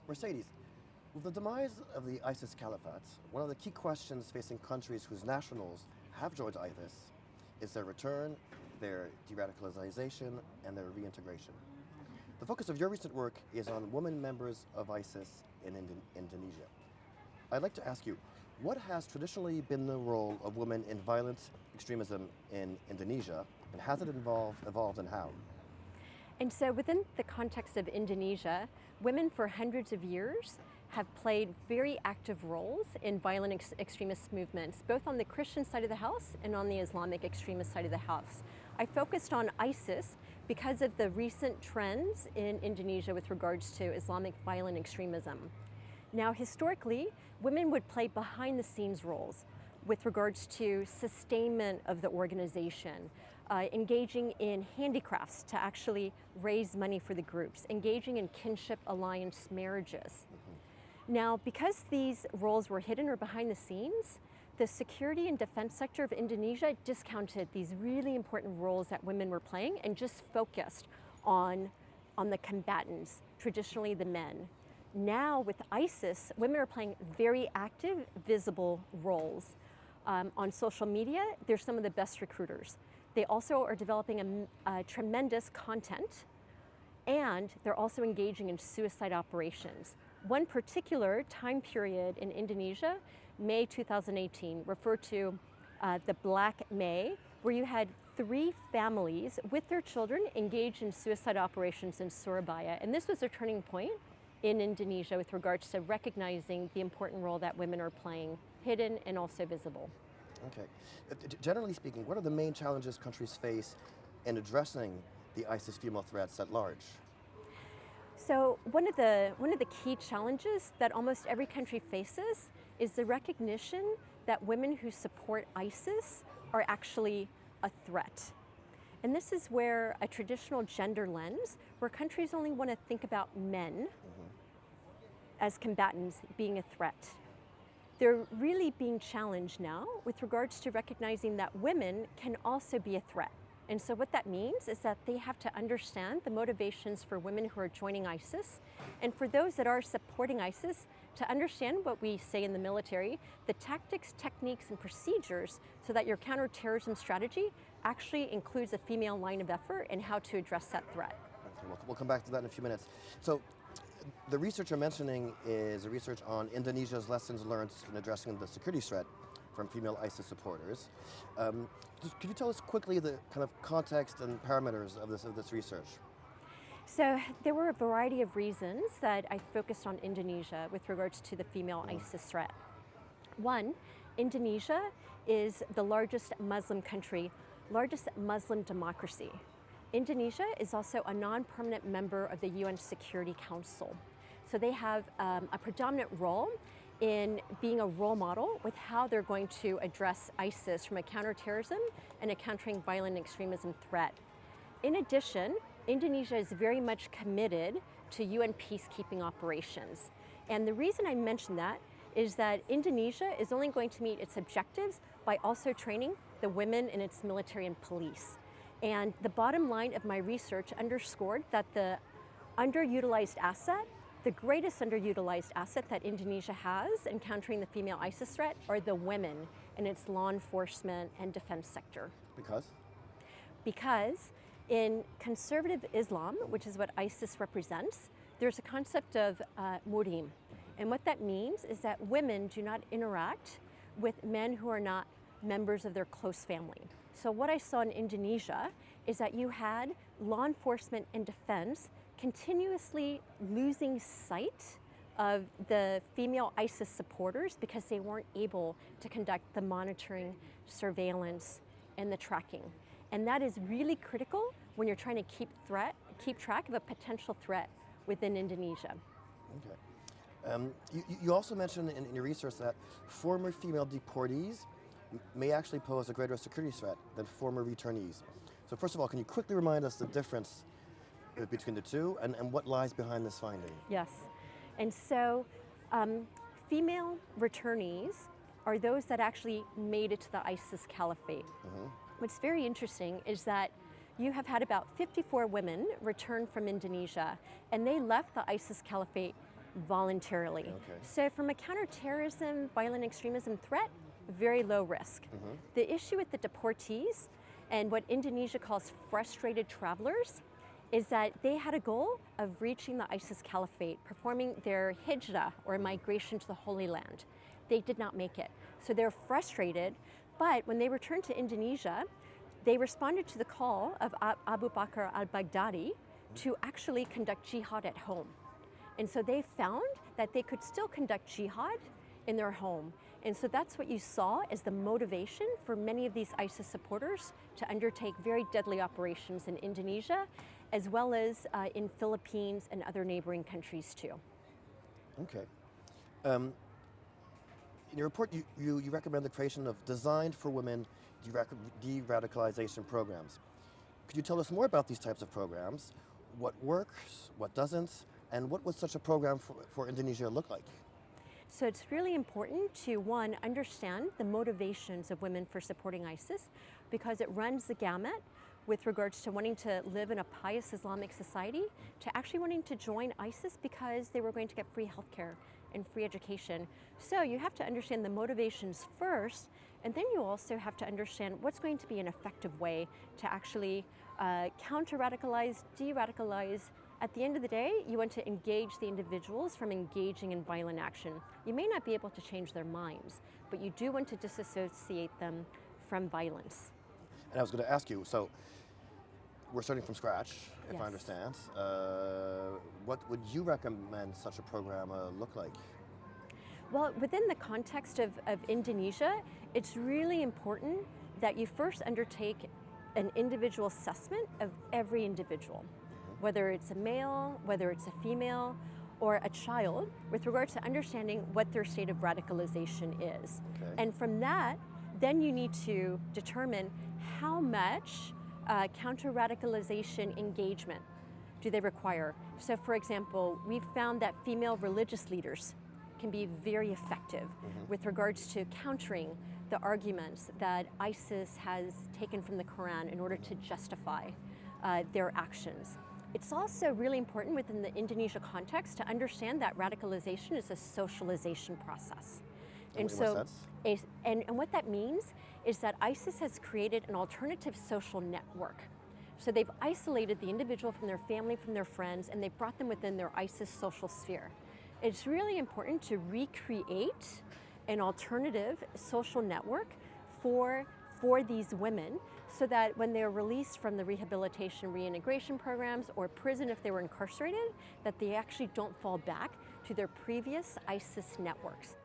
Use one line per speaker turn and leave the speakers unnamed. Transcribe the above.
Mercedes, with the demise of the ISIS caliphate, one of the key questions facing countries whose nationals have joined ISIS is their return, their de-radicalization, and their reintegration. The focus of your recent work is on women members of ISIS in Indonesia. I'd like to ask you, what has traditionally been the role of women in violent extremism in Indonesia, and has it evolved and how?
And so within the context of Indonesia, women for hundreds of years have played very active roles in violent extremist movements, both on the Christian side of the house and on the Islamic extremist side of the house. I focused on ISIS because of the recent trends in Indonesia with regards to Islamic violent extremism. Now, historically, women would play behind the scenes roles with regards to sustainment of the organization, engaging in handicrafts to actually raise money for the groups, engaging in kinship alliance marriages. Now, because these roles were hidden or behind the scenes, the security and defense sector of Indonesia discounted these really important roles that women were playing and just focused on the combatants, traditionally the men. Now with ISIS, women are playing very active, visible roles. On social media, they're some of the best recruiters. They also are developing a tremendous content, and they're also engaging in suicide operations. One particular time period in Indonesia, May 2018, referred to the Black May, where you had 3 families with their children engaged in suicide operations in Surabaya. And this was a turning point in Indonesia with regards to recognizing the important role that women are playing, hidden and also visible.
Okay. Generally speaking, what are the main challenges countries face in addressing the ISIS female threats at large?
So one of the key challenges that almost every country faces is the recognition that women who support ISIS are actually a threat. And this is where a traditional gender lens, where countries only want to think about men as combatants being a threat. They're really being challenged now with regards to recognizing that women can also be a threat. And so what that means is that they have to understand the motivations for women who are joining ISIS, and for those that are supporting ISIS, to understand what we say in the military, the tactics, techniques, and procedures, so that your counterterrorism strategy actually includes a female line of effort and how to address that threat.
Okay, we'll come back to that in a few minutes. So, the research you're mentioning is a research on Indonesia's lessons learned in addressing the security threat from female ISIS supporters. Could you tell us quickly the kind of context and parameters of this research?
So there were a variety of reasons that I focused on Indonesia with regards to the female ISIS threat. One, Indonesia is the largest Muslim country, largest Muslim democracy. Indonesia is also a non-permanent member of the UN Security Council. So they have a predominant role in being a role model with how they're going to address ISIS from a counterterrorism and a countering violent extremism threat. In addition, Indonesia is very much committed to UN peacekeeping operations. And the reason I mention that is that Indonesia is only going to meet its objectives by also training the women in its military and police. And the bottom line of my research underscored that the underutilized asset, the greatest underutilized asset that Indonesia has in countering the female ISIS threat, are the women in its law enforcement and defense sector.
Because?
Because in conservative Islam, which is what ISIS represents, there's a concept of murim. And what that means is that women do not interact with men who are not members of their close family. So what I saw in Indonesia is that you had law enforcement and defense continuously losing sight of the female ISIS supporters because they weren't able to conduct the monitoring, surveillance, and the tracking. And that is really critical when you're trying to keep track of a potential threat within Indonesia.
Okay. You also mentioned in your research that former female deportees may actually pose a greater security threat than former returnees. So first of all, can you quickly remind us the difference between the two and what lies behind this finding?
Yes. And so female returnees are those that actually made it to the ISIS caliphate. What's very interesting is that you have had about 54 women return from Indonesia, and they left the ISIS caliphate voluntarily.
Okay.
So from a counterterrorism, violent extremism threat, very low risk. The issue with the deportees and what Indonesia calls frustrated travelers is that they had a goal of reaching the ISIS caliphate, performing their hijrah or migration to the Holy Land. They did not make it. So they're frustrated, but when they returned to Indonesia, they responded to the call of Abu Bakr al-Baghdadi to actually conduct jihad at home. And so they found that they could still conduct jihad in their home. And so that's what you saw as the motivation for many of these ISIS supporters to undertake very deadly operations in Indonesia, as well as in Philippines and other neighboring countries too.
Okay. In your report, you recommend the creation of Designed for Women de-radicalization programs. Could you tell us more about these types of programs? What works, what doesn't, and what would such a program for Indonesia look like?
So it's really important to, one, understand the motivations of women for supporting ISIS, because it runs the gamut with regards to wanting to live in a pious Islamic society to actually wanting to join ISIS because they were going to get free healthcare and free education. So you have to understand the motivations first, and then you also have to understand what's going to be an effective way to actually counter-radicalize, de-radicalize. At the end of the day, you want to engage the individuals from engaging in violent action. You may not be able to change their minds, but you do want to disassociate them from violence.
And I was going to ask you, so we're starting from scratch, if
Yes.
I understand. What would you recommend such a program look like?
Well, within the context of Indonesia, it's really important that you first undertake an individual assessment of every individual, whether it's a male, whether it's a female, or a child, with regard to understanding what their state of radicalization is.
Okay.
And from that, then you need to determine how much counter-radicalization engagement do they require. So for example, we've found that female religious leaders can be very effective with regards to countering the arguments that ISIS has taken from the Quran in order to justify their actions. It's also really important within the Indonesia context to understand that radicalization is a socialization process.
In what sense?
And what that means is that ISIS has created an alternative social network. So they've isolated the individual from their family, from their friends, and they've brought them within their ISIS social sphere. It's really important to recreate an alternative social network for these women, so that when they're released from the rehabilitation reintegration programs or prison if they were incarcerated, that they actually don't fall back to their previous ISIS networks.